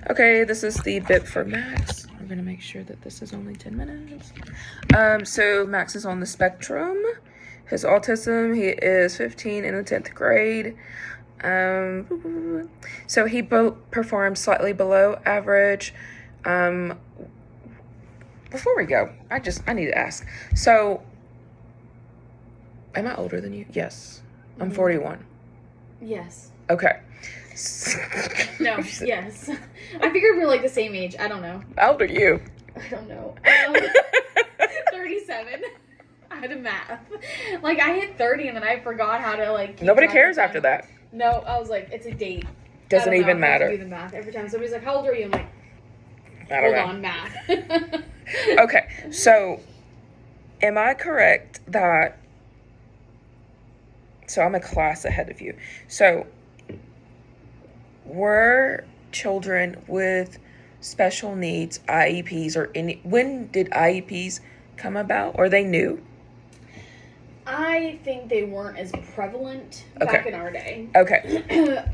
Okay, this is the bit for Max. I'm gonna make sure that this is only 10 minutes. So Max is on the spectrum. His autism, he is 15 in the 10th grade. So he performs slightly below average. Before we go, I need to ask. So, am I older than you? Yes. I'm 41. Yes. Okay. No, yes. I figured we were like the same age. I don't know. How old are you? I don't know. 37. I had a math. Like, I hit 30 and then I forgot how to, like... Nobody cares after that. No, I was like, it's a date. Doesn't even matter. I have to do the math. Every time somebody's like, how old are you? I'm like, hold on, math. Okay, so, am I correct that... So, I'm a class ahead of you. So... Were children with special needs, IEPs, or when did IEPs come about? Or they new? I think they weren't as prevalent back in our day. Okay.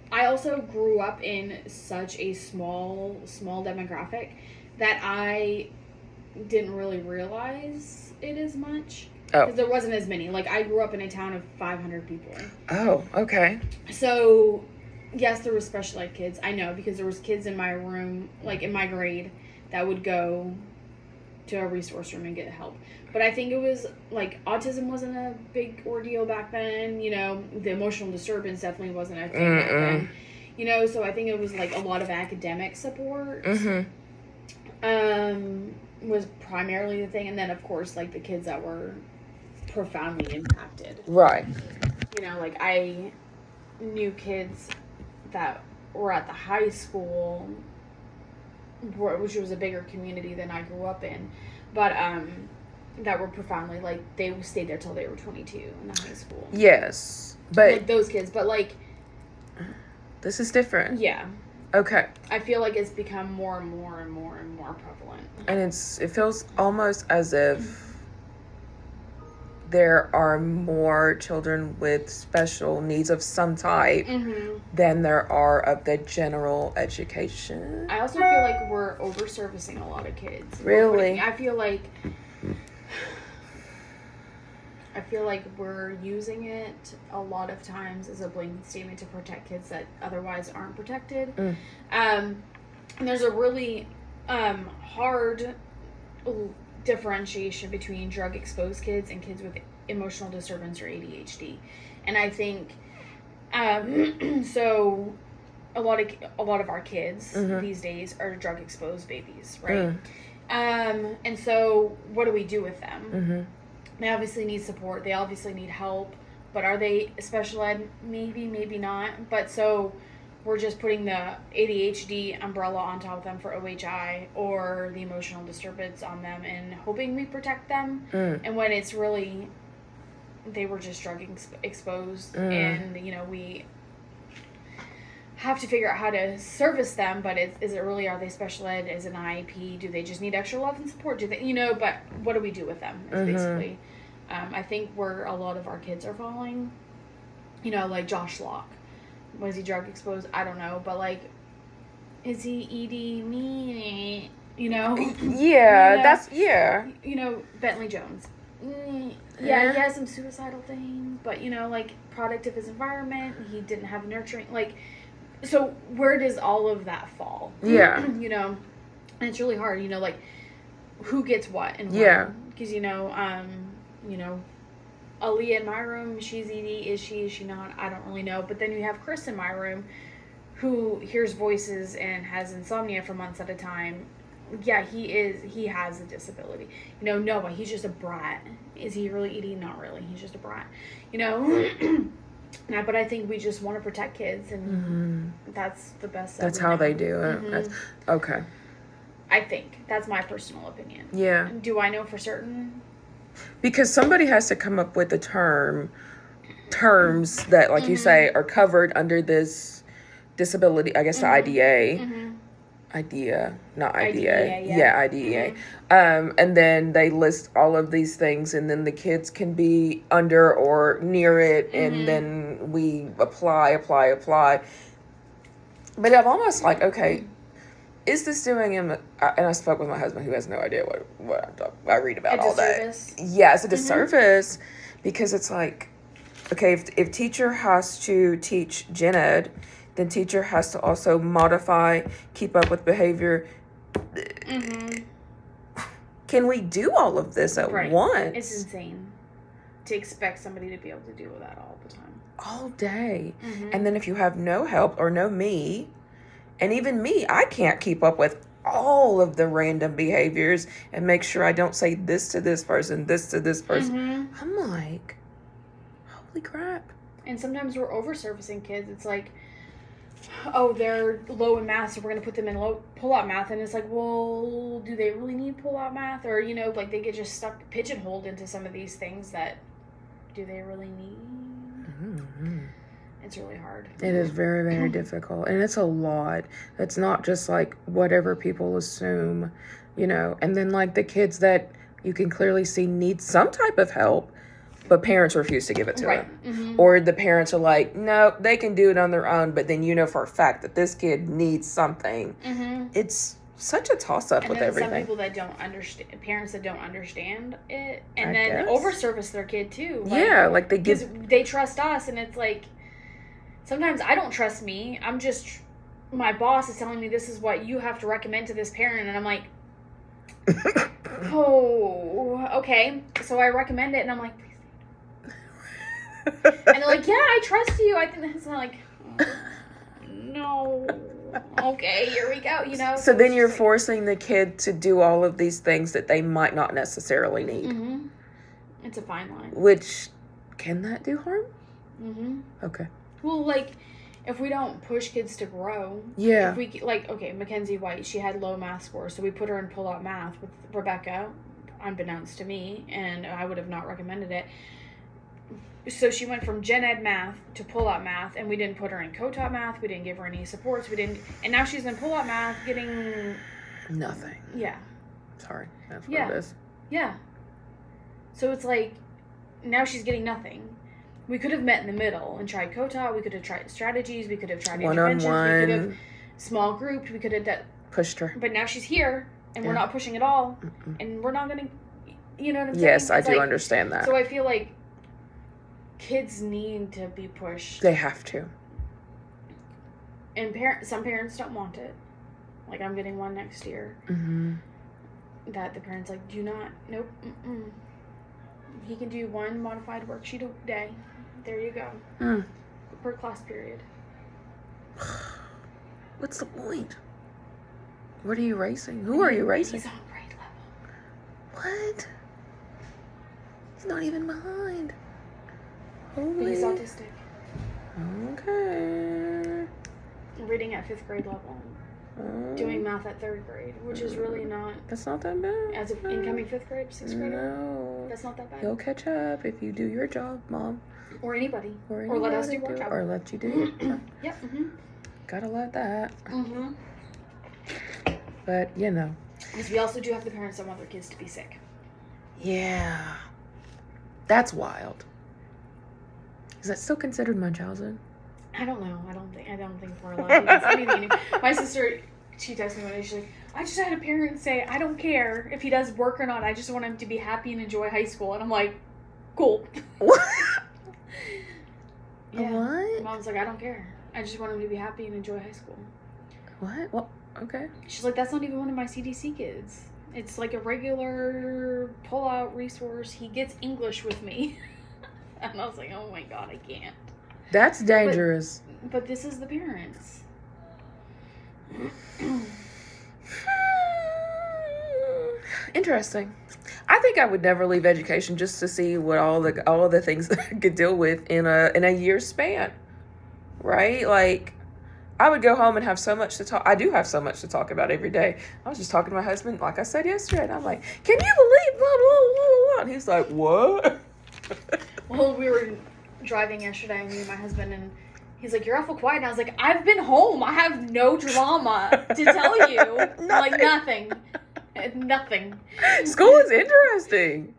I also grew up in such a small demographic that I didn't really realize it as much. Oh. Because there wasn't as many. Like, I grew up in a town of 500 people. Oh, okay. So... Yes, there were special ed kids. I know, because there was kids in my room, like in my grade, that would go to a resource room and get help. But I think it was, like, autism wasn't a big ordeal back then. You know, the emotional disturbance definitely wasn't a thing back then. You know, so I think it was, like, a lot of academic support. Was primarily the thing. And then, of course, like, the kids that were profoundly impacted. Right. You know, like, I knew kids... that were at the high school, which was a bigger community than I grew up in, but that were profoundly, like, they stayed there till they were 22 in the high school. Yes, but... Like, those kids, but, like... This is different. Yeah. Okay. I feel like it's become more and more and more and more prevalent. And it feels almost as if there are more children with special needs of some type than there are of the general education. I also feel like we're over-servicing a lot of kids. Really? I feel like we're using it a lot of times as a blanket statement to protect kids that otherwise aren't protected. And there's a really hard differentiation between drug-exposed kids and kids with emotional disturbance or ADHD. And I think so a lot of our kids these days are drug-exposed babies, right? And so what do we do with them? They obviously need support, they obviously need help, but are they special ed? Maybe not. But so we're just putting the ADHD umbrella on top of them for OHI, or the emotional disturbance on them, and hoping we protect them. And when it's really, they were just drug exposed, and, you know, we have to figure out how to service them, but is it really, are they special ed? Is it an IEP? Do they just need extra love and support? Do they, you know, but what do we do with them, is basically, I think where a lot of our kids are falling, you know, like Josh Locke. Was he drug exposed? I don't know, but, like, is he ED me? You know? Yeah, You know, Bentley Jones. Yeah, he has some suicidal things, but, you know, like, product of his environment, he didn't have nurturing, like, so where does all of that fall? Yeah. You know? And it's really hard, you know, like, who gets what and when. Yeah. Because, you know, Aaliyah in my room, she's ED. Is she not? I don't really know. But then you have Chris in my room, who hears voices and has insomnia for months at a time. Yeah, he has a disability. You know, Noah, he's just a brat. Is he really ED? Not really. He's just a brat. You know? But I think we just want to protect kids, and that's the best. That's how they do it. That's, okay. I think. That's my personal opinion. Yeah. Do I know for certain? Because somebody has to come up with the terms that, like you say, are covered under this disability, I guess the IDEA. IDEA, not IDA. Yeah, IDEA. And then they list all of these things, and then the kids can be under or near it, and then we apply. But I'm almost like, okay, is this doing him? And I spoke with my husband, who has no idea what I'm talking. I read about A all that. disservice? Yeah, it's a disservice because it's like, okay, if teacher has to teach gen ed, then teacher has to also modify, keep up with behavior. Can we do all of this at once? It's insane to expect somebody to be able to do that all the time. All day. And then if you have no help or no me, and even me, I can't keep up with all of the random behaviors and make sure I don't say this to this person, this to this person. I'm like, holy crap. And sometimes we're over-servicing kids. It's like, oh, they're low in math, so we're going to put them in pull-out math. And it's like, well, do they really need pull-out math? Or, you know, like they get just stuck, pigeonholed into some of these things that, do they really need? It's really hard. It is very, very difficult. And it's a lot. It's not just like whatever people assume, you know. And then like the kids that you can clearly see need some type of help, but parents refuse to give it to them. Or the parents are like, no, they can do it on their own. But then you know for a fact that this kid needs something. It's such a toss-up with everything. Some people that don't understand, parents that don't understand it, and then over-service their kid too. Like, yeah, like they trust us, and it's like, sometimes I don't trust me. I'm just, my boss is telling me this is what you have to recommend to this parent, and I'm like, oh, okay. So I recommend it, and I'm like, please. And they're like, yeah, I trust you. I think that's not like, no. Okay, here we go, you know. So then you're forcing the kid to do all of these things that they might not necessarily need. It's a fine line. Which, can that do harm? Okay. Well, like, if we don't push kids to grow. Yeah. If we, like, okay, Mackenzie White, she had low math scores, so we put her in pull-out math with Rebecca, unbeknownst to me, and I would have not recommended it. So she went from gen ed math to pull-out math, and we didn't put her in co-taught math. We didn't give her any supports. And now she's in pull-out math getting... nothing. Yeah. Sorry. That's what it is. Yeah. So it's like, now she's getting nothing. We could have met in the middle and tried co-taught. We could have tried strategies. We could have tried interventions. We could have small grouped. We could have pushed her. But now she's here, and we're not pushing at all. And we're not going to... You know what I'm saying? Yes, I do understand that. So I feel like kids need to be pushed. They have to. And some parents don't want it. Like, I'm getting one next year. That the parents like, do not, nope, he can do one modified worksheet a day. There you go. Per class period. What's the point? What are you racing? Who are you racing? He's on grade level. What? He's not even behind. Holy. He's autistic. Okay. Reading at 5th grade level. Doing math at 3rd grade, which is really not... That's not that bad. As an incoming 5th grade, 6th grader? No. That's not that bad. He'll catch up if you do your job, Mom. Or anybody. Or let us do our job. Or let you do it. Yep. Gotta let that. But, you know. Because we also do have the parents that want their kids to be sick. Yeah. That's wild. Is that still considered Munchausen? I don't know. I don't think we're allowed to do anything. My sister, she texted me one day. She's like, I just had a parent say, I don't care if he does work or not. I just want him to be happy and enjoy high school. And I'm like, cool. What? Yeah. What? Mom's like, I don't care. I just want him to be happy and enjoy high school. What? Well, okay. She's like, that's not even one of my CDC kids. It's like a regular pull-out resource. He gets English with me. And I was like, oh my God, I can't. That's dangerous. But this is the parents. Interesting. I think I would never leave education just to see what all the things that I could deal with in a year's span. Right? Like, I would go home and have so much to talk. I do have so much to talk about every day. I was just talking to my husband, like I said yesterday, and I'm like, can you believe blah, blah, blah, blah? And he's like, what? Well, we were driving yesterday, me and my husband, and he's like, you're awful quiet. And I was like, I've been home. I have no drama to tell you. Like, nothing. Nothing. School is interesting.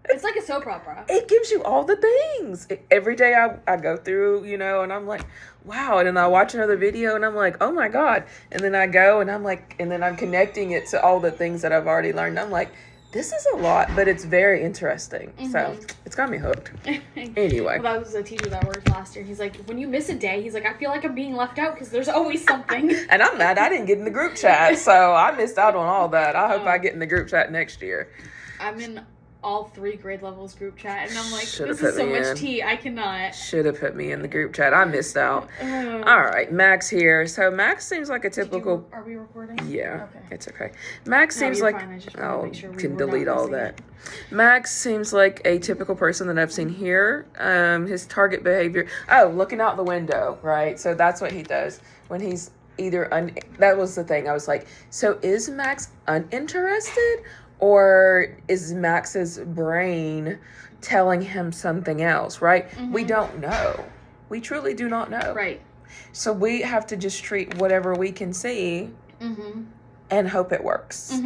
It's like a soap opera. It gives you all the things. Every day I go through, you know, and I'm like, wow. And then I watch another video and I'm like, oh my God. And then I go and I'm like, and then I'm connecting it to all the things that I've already learned. I'm like, this is a lot, but it's very interesting. So it's got me hooked. Anyway. Well, that was a teacher that worked last year. He's like, when you miss a day, he's like, I feel like I'm being left out because there's always something. And I'm mad I didn't get in the group chat, so I missed out on all that. I hope I get in the group chat next year. I'm in all 3 grade levels group chat, and I'm like, Should've this is put so me much in. tea. I cannot. Should have put me in the group chat. I missed out. All right, Max here. So Max seems like a typical. Are we recording? Yeah, Okay. it's okay. Max No, seems you're like fine. I just wanted to I'll make sure we can were delete not all missing that. Max seems like a typical person that I've seen here. His target behavior. Oh, looking out the window, right? So that's what he does when he's either that was the thing. I was like, so is Max uninterested, or is Max's brain telling him something else? Right? We don't know. We truly do not know. Right. So we have to just treat whatever we can see and hope it works.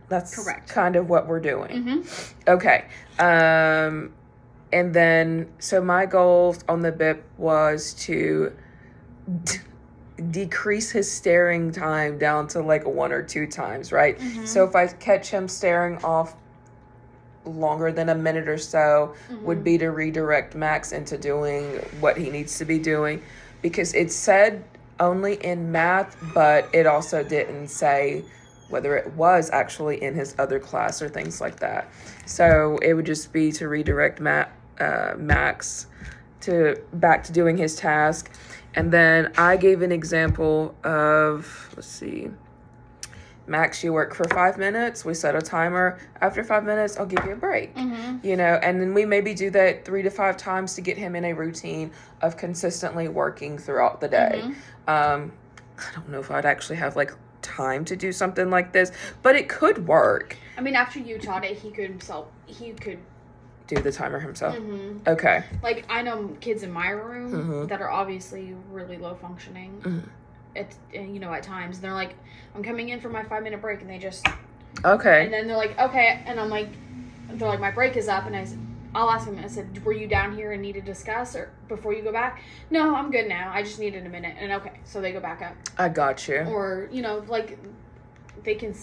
That's correct. Kind of what we're doing. Okay. And then, so my goal on the BIP was to decrease his staring time down to like 1 or 2 times, right? So if I catch him staring off longer than a minute or so, would be to redirect Max into doing what he needs to be doing, because it said only in math, but it also didn't say whether it was actually in his other class or things like that. So it would just be to redirect Max back to doing his task. And then I gave an example of, let's see, Max, you work for 5 minutes. We set a timer. After 5 minutes, I'll give you a break. You know, and then we maybe do that 3 to 5 times to get him in a routine of consistently working throughout the day. I don't know if I'd actually have like time to do something like this, but it could work. I mean, after you taught it, he could do the timer himself. Okay. Like, I know kids in my room that are obviously really low functioning at times. They're like, I'm coming in for my 5-minute break, and they just okay. And then they're like, okay, and I'm like, they're like, my break is up, and I'll ask them. I said, were you down here and need to discuss or before you go back? No, I'm good now. I just needed a minute. And okay, so they go back up. I got you. Or like they can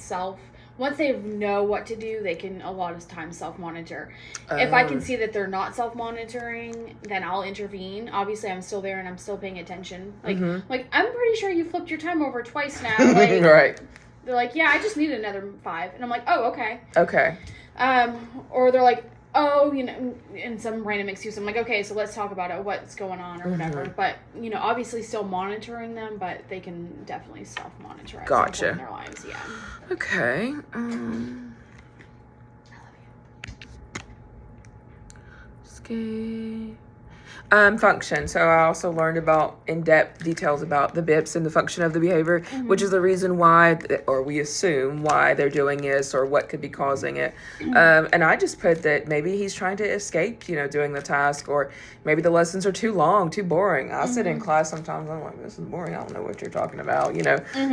once they know what to do, they can a lot of times self-monitor. If I can see that they're not self-monitoring, then I'll intervene. Obviously, I'm still there and I'm still paying attention. Like, I'm pretty sure you flipped your time over twice now. Like, right. They're like, yeah, I just need another 5. And I'm like, oh, okay. Okay. Or they're like, oh, in some random excuse. I'm like, okay, so let's talk about it, what's going on or whatever. But, obviously still monitoring them, but they can definitely self-monitor at some point in their lives, yeah. Okay. I love you. Function. So I also learned about in-depth details about the BIPs and the function of the behavior, which is the reason why, or we assume why they're doing this or what could be causing it. And I just put that maybe he's trying to escape, doing the task, or maybe the lessons are too long, too boring. I sit in class sometimes, I'm like, this is boring. I don't know what you're talking about,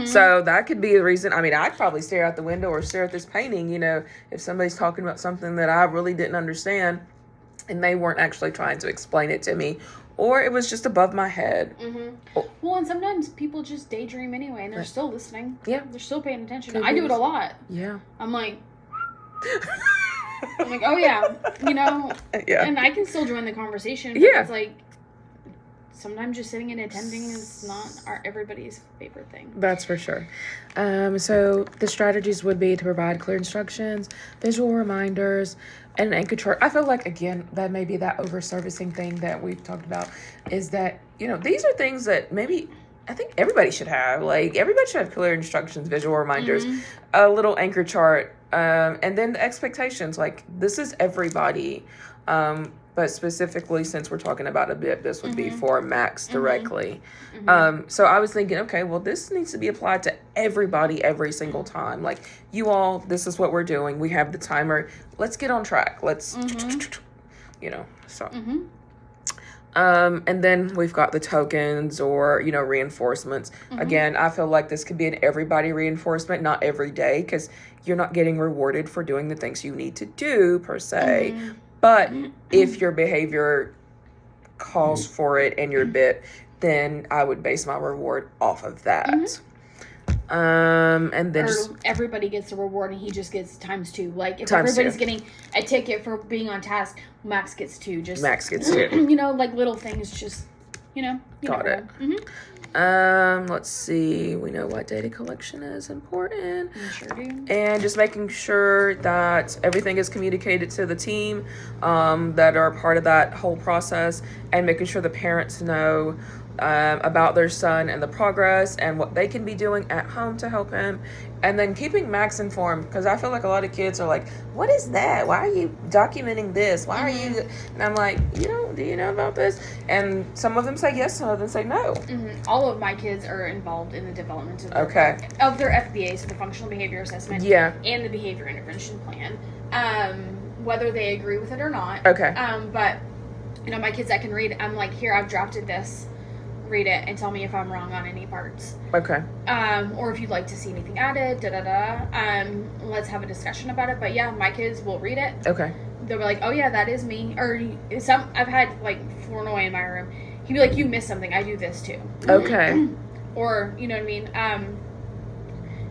So that could be the reason. I mean, I'd probably stare out the window or stare at this painting, if somebody's talking about something that I really didn't understand, and they weren't actually trying to explain it to me, or it was just above my head. Well, and sometimes people just daydream anyway, and they're still listening. Yeah. They're still paying attention. I do it a lot. Yeah. I'm like, oh, yeah, Yeah. And I can still join the conversation, but it's like, sometimes just sitting and attending is not everybody's favorite thing. That's for sure. So the strategies would be to provide clear instructions, visual reminders, and an anchor chart. I feel like, again, that may be that over-servicing thing that we've talked about, is that, these are things that maybe I think everybody should have. Like, everybody should have clear instructions, visual reminders, a little anchor chart, and then the expectations. Like, this is everybody. But specifically, since we're talking about a BIP, this would be for Max directly. So I was thinking, okay, well, this needs to be applied to everybody every single time. Like, you all, this is what we're doing. We have the timer. Let's get on track. Let's, so. And then we've got the tokens or, reinforcements. Again, I feel like this could be an everybody reinforcement, not every day, because you're not getting rewarded for doing the things you need to do, per se. But if your behavior calls for it and your BIP, then I would base my reward off of that. And then or everybody gets a reward and he just gets +2. Like if Times everybody's 2. getting a ticket for being on task, Max gets 2. Just Max gets 2. You know, like little things. Just you Got never it. know. Let's see. We know what data collection is important. You sure do. And just making sure that everything is communicated to the team that are part of that whole process, and making sure the parents know about their son and the progress and what they can be doing at home to help him, and then keeping Max informed, because I feel like a lot of kids are like, what is that? Why are you documenting this? Why are you? And I'm like, do you know about this? And some of them say yes, some of them say no. All of my kids are involved in the development of their FBA, so the functional behavior assessment, and the behavior intervention plan, whether they agree with it or not. But my kids that can read, I'm like, here, I've drafted this. Read it and tell me if I'm wrong on any parts. Or if you'd like to see anything added, let's have a discussion about it. But yeah, my kids will read it. They'll be like, oh yeah, that is me. Or I've had like Flournoy in my room. He'd be like, you missed something. I do this too. Or, you know what I mean?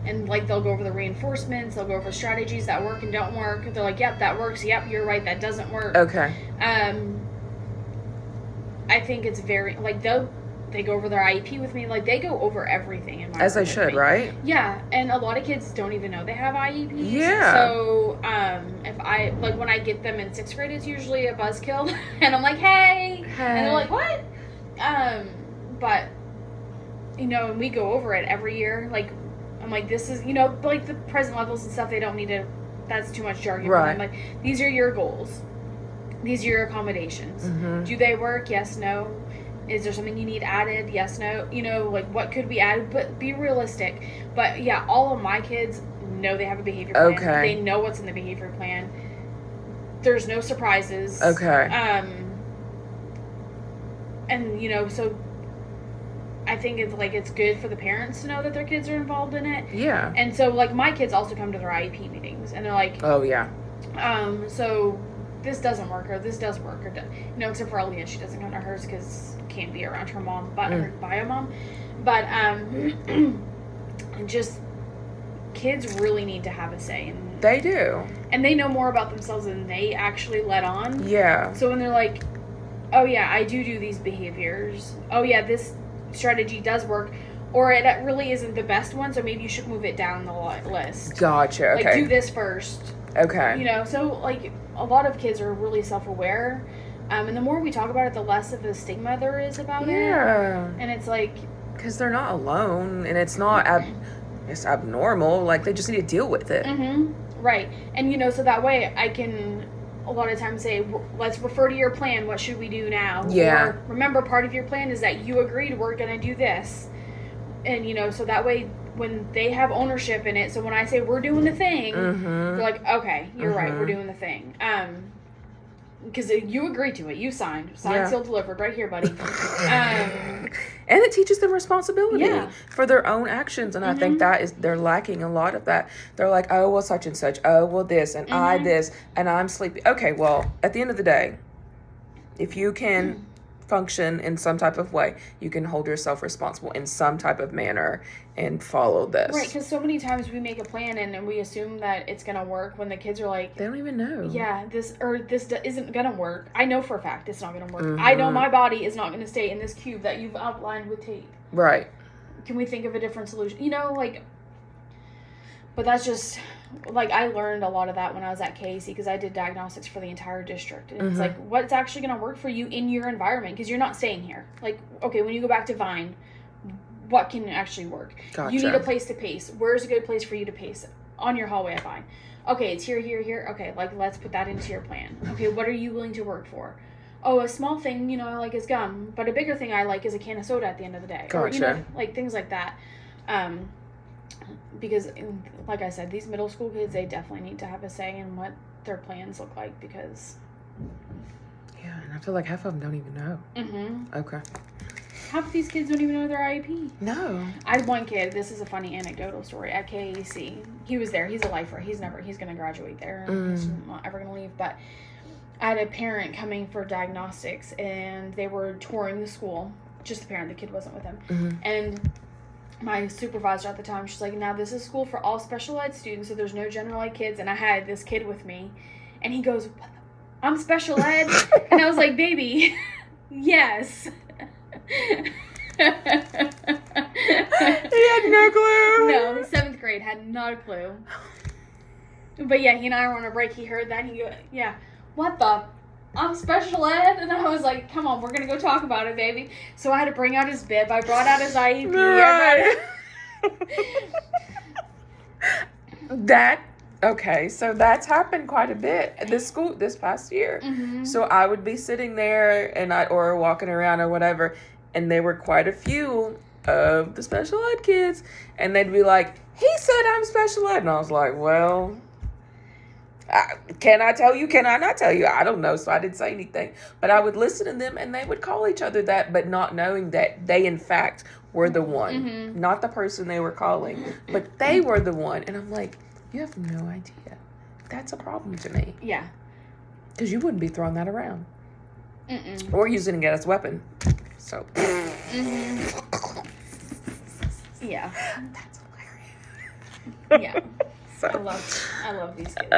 And like they'll go over the reinforcements, they'll go over strategies that work and don't work. They're like, yep, that works. Yep, you're right, that doesn't work. I think it's very like they go over their IEP with me. Like, they go over everything in my as they should, right? Yeah, and a lot of kids don't even know they have IEPs. Yeah. So, if I, like, when I get them in 6th grade, it's usually a buzzkill. And I'm like, hey. And they're like, what? But, and we go over it every year. Like, I'm like, this is, like, the present levels and stuff, they don't need to, that's too much jargon. Right. I'm like, these are your goals. These are your accommodations. Do they work? Yes, no. Is there something you need added? Yes, no. Like, what could be added? But be realistic. But, yeah, all of my kids know they have a behavior plan. They know what's in the behavior plan. There's no surprises. And, so I think it's good for the parents to know that their kids are involved in it. Yeah. And so, like, my kids also come to their IEP meetings. And they're like, oh, yeah. So this doesn't work, or this does work, or except for Aaliyah, she doesn't come to hers because can't be around her mom, but her bio mom. But just kids really need to have a say, and they do, and they know more about themselves than they actually let on. Yeah. So when they're like, oh yeah, I do these behaviors. Oh yeah, this strategy does work. Or it really isn't the best one, so maybe you should move it down the list. Gotcha. Okay. Like, do this first. Okay. So, like, a lot of kids are really self-aware. And the more we talk about it, the less of a stigma there is about it. Yeah. And it's like... because they're not alone, and it's not it's abnormal. Like, they just need to deal with it. Right. And, so that way I can... a lot of times say, let's refer to your plan. What should we do now? Yeah. Or, remember, part of your plan is that you agreed we're going to do this. And, so that way, when they have ownership in it, so when I say we're doing the thing, they're like, okay, you're right, we're doing the thing. Because you agreed to it. You signed, sealed, delivered, right here, buddy. And it teaches them responsibility for their own actions. And I think they're lacking a lot of that. They're like, oh, well, such and such. Oh, well, this, and I this, and I'm sleepy. Okay, well, at the end of the day, if you can... function in some type of way, you can hold yourself responsible in some type of manner and follow this. Right, because so many times we make a plan and we assume that it's going to work when the kids are like... they don't even know. Yeah, this isn't going to work. I know for a fact it's not going to work. I know my body is not going to stay in this cube that you've outlined with tape. Right. Can we think of a different solution? But that's just... like, I learned a lot of that when I was at KAC because I did diagnostics for the entire district. And it's like, what's actually going to work for you in your environment? Because you're not staying here. Like, okay, when you go back to Vine, what can actually work? Gotcha. You need a place to pace. Where's a good place for you to pace? On your hallway at Vine. Okay, it's here, here, here. Okay, like, let's put that into your plan. Okay, what are you willing to work for? Oh, a small thing, I like is gum. But a bigger thing I like is a can of soda at the end of the day. Gotcha. Or, like, things like that. Because, like I said, these middle school kids, they definitely need to have a say in what their plans look like because... yeah, and I feel like half of them don't even know. Okay. Half of these kids don't even know their IEP. No. I had one kid, this is a funny anecdotal story, at KAC. He was there. He's a lifer. He's going to graduate there. He's not ever going to leave. But I had a parent coming for diagnostics, and they were touring the school. just the parent. The kid wasn't with him. Mm-hmm. And my supervisor at the time, she's like, now this is school for all special ed students, so there's no general ed kids. And I had this kid with me, and he goes, what the, I'm special ed? And I was like, baby, yes. He had no clue. No, the 7th grade had not a clue. But yeah, he and I were on a break. He heard that. And he go, yeah, what the? I'm special ed? And I was like, come on, we're going to go talk about it, baby. So I had to bring out his bib. I brought out his IEP. Right. Okay, so that's happened quite a bit at this school this past year. Mm-hmm. So I would be sitting there or walking around or whatever, and there were quite a few of the special ed kids, and they'd be like, he said I'm special ed. And I was like, well, can I tell you? Can I not tell you? I don't know. So I didn't say anything. But I would listen to them, and they would call each other that, but not knowing that they, in fact, were the one. Mm-hmm. Not the person they were calling, but they were the one. And I'm like, you have no idea. That's a problem to me. Yeah. Because you wouldn't be throwing that around. Mm-mm. Or using it as a weapon. So. Mm-hmm. Yeah. That's hilarious. Yeah. So. I love these kids.